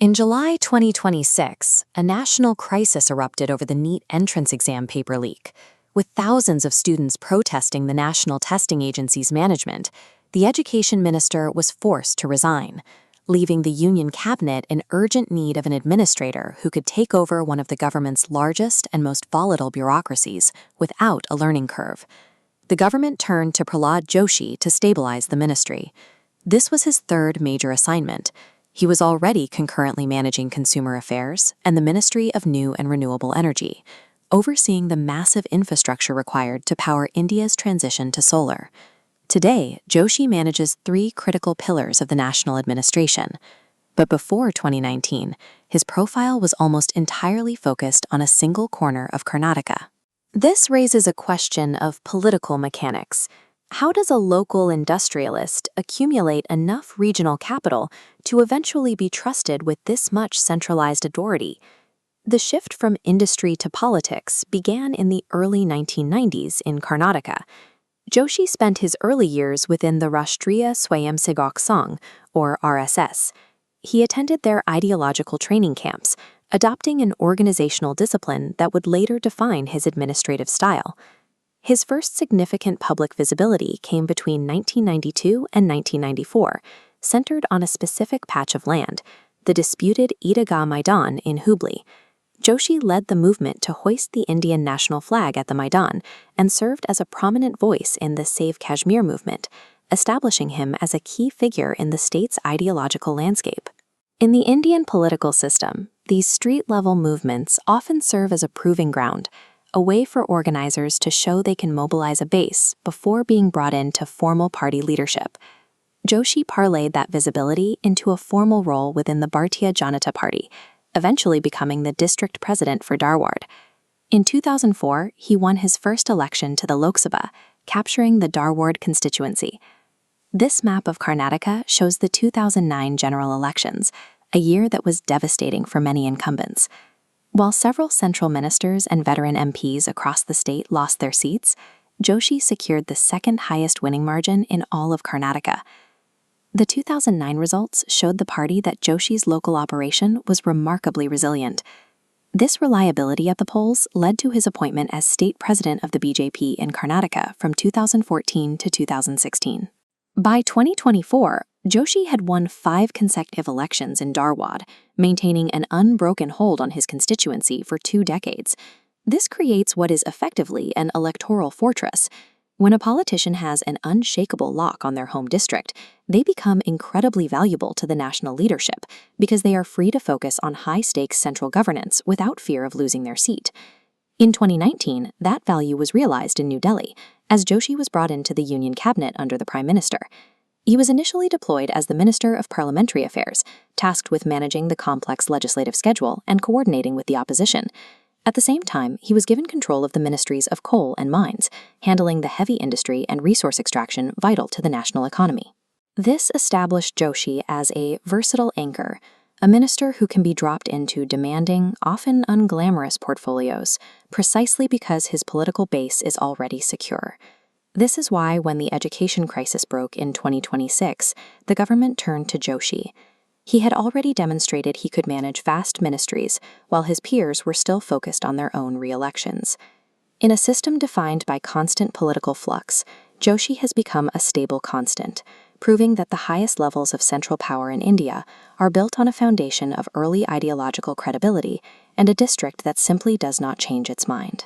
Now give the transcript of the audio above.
In July 2026, a national crisis erupted over the NEET entrance exam paper leak. With thousands of students protesting the National Testing Agency's management, the education minister was forced to resign, leaving the union cabinet in urgent need of an administrator who could take over one of the government's largest and most volatile bureaucracies without a learning curve. The government turned to Pralhad Joshi to stabilize the ministry. This was his third major assignment. He was already concurrently managing consumer affairs and the Ministry of New and Renewable Energy, overseeing the massive infrastructure required to power India's transition to solar. Today, Joshi manages three critical pillars of the national administration. But before 2019, his profile was almost entirely focused on a single corner of Karnataka. This raises a question of political mechanics. How does a local industrialist accumulate enough regional capital to eventually be trusted with this much centralized authority? The shift from industry to politics began in the early 1990s in Karnataka. Joshi spent his early years within the Rashtriya Swayamsevak Sangh, or RSS. He attended their ideological training camps, adopting an organizational discipline that would later define his administrative style. His first significant public visibility came between 1992 and 1994, centered on a specific patch of land, the disputed Idagah Maidan in Hubli. Joshi led the movement to hoist the Indian national flag at the Maidan and served as a prominent voice in the Save Kashmir movement, establishing him as a key figure in the state's ideological landscape. In the Indian political system, these street-level movements often serve as a proving ground, a way for organizers to show they can mobilize a base before being brought into formal party leadership. Joshi parlayed that visibility into a formal role within the Bharatiya Janata Party, eventually becoming the district president for Dharwad. In 2004, he won his first election to the Lok Sabha, capturing the Dharwad constituency. This map of Karnataka shows the 2009 general elections, a year that was devastating for many incumbents. While several central ministers and veteran MPs across the state lost their seats, Joshi secured the second highest winning margin in all of Karnataka. The 2009 results showed the party that Joshi's local operation was remarkably resilient. This reliability at the polls led to his appointment as state president of the BJP in Karnataka from 2014 to 2016. By 2024, Joshi had won 5 consecutive elections in Dharwad, maintaining an unbroken hold on his constituency for 2 decades. This creates what is effectively an electoral fortress. When a politician has an unshakable lock on their home district, they become incredibly valuable to the national leadership because they are free to focus on high-stakes central governance without fear of losing their seat. In 2019, that value was realized in New Delhi, as Joshi was brought into the union cabinet under the Prime Minister. He was initially deployed as the Minister of Parliamentary Affairs, tasked with managing the complex legislative schedule and coordinating with the opposition. At the same time, he was given control of the ministries of coal and mines, handling the heavy industry and resource extraction vital to the national economy. This established Joshi as a versatile anchor, a minister who can be dropped into demanding, often unglamorous portfolios, precisely because his political base is already secure. This is why when the education crisis broke in 2026, the government turned to Joshi. He had already demonstrated he could manage vast ministries, while his peers were still focused on their own re-elections. In a system defined by constant political flux, Joshi has become a stable constant, proving that the highest levels of central power in India are built on a foundation of early ideological credibility and a district that simply does not change its mind.